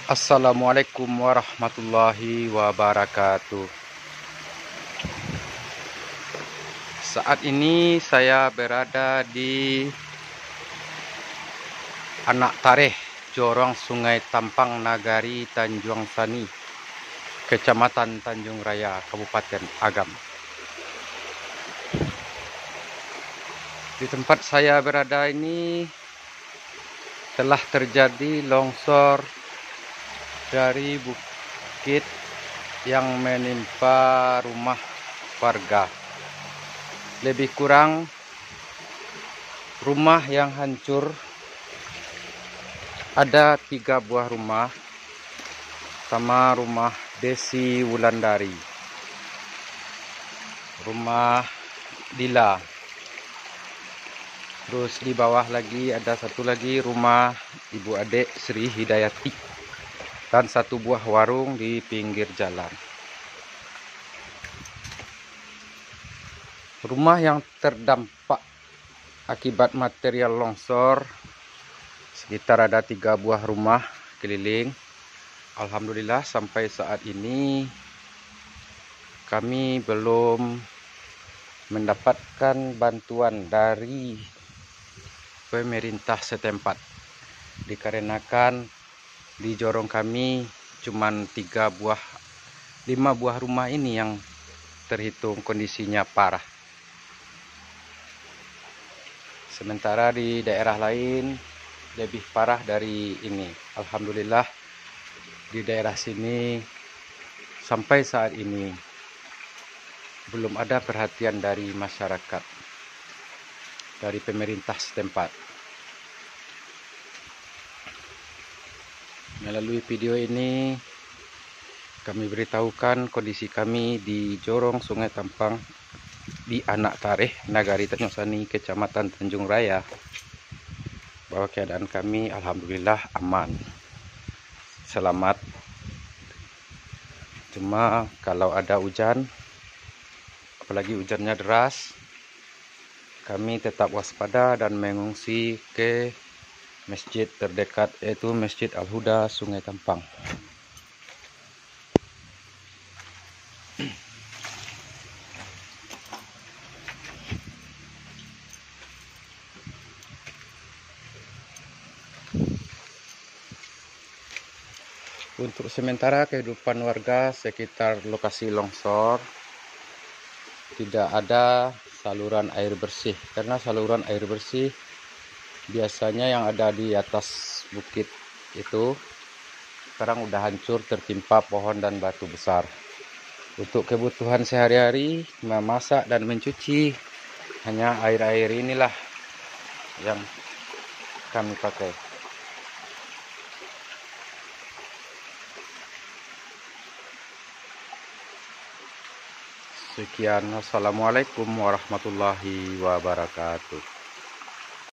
Assalamualaikum warahmatullahi wabarakatuh. Saat ini saya berada di Anak Tareh, Jorong Sungai Tampang, Nagari Tanjung Sani, Kecamatan Tanjung Raya, Kabupaten Agam. Di tempat saya berada ini telah terjadi longsor dari bukit yang menimpa rumah warga. Lebih kurang rumah yang hancur ada 3 buah rumah, sama rumah Desi Wulandari, rumah Dila. Terus di bawah lagi ada satu lagi rumah Ibu Adek Sri Hidayati, dan 1 buah warung di pinggir jalan. Rumah yang terdampak akibat material longsor sekitar ada 3 buah rumah keliling. Alhamdulillah sampai saat ini kami belum mendapatkan bantuan dari pemerintah setempat, dikarenakan di jorong kami cuman 5 buah rumah ini yang terhitung kondisinya parah. Sementara di daerah lain lebih parah dari ini. Alhamdulillah di daerah sini sampai saat ini belum ada perhatian dari masyarakat, dari pemerintah setempat. Melalui video ini kami beritahukan kondisi kami di Jorong Sungai Tampang di Anak Tareh, Nagari Tanjung Sani, Kecamatan Tanjung Raya, bahwa keadaan kami alhamdulillah aman, selamat. Cuma kalau ada hujan, apalagi hujannya deras, kami tetap waspada dan mengungsi ke masjid terdekat, yaitu Masjid Al-Huda Sungai Tampang. Untuk sementara kehidupan warga sekitar lokasi longsor tidak ada saluran air bersih, karena saluran air bersih biasanya yang ada di atas bukit itu sekarang udah hancur tertimpa pohon dan batu besar. Untuk kebutuhan sehari-hari, memasak dan mencuci, hanya air-air inilah yang kami pakai. Sekian, wassalamualaikum warahmatullahi wabarakatuh.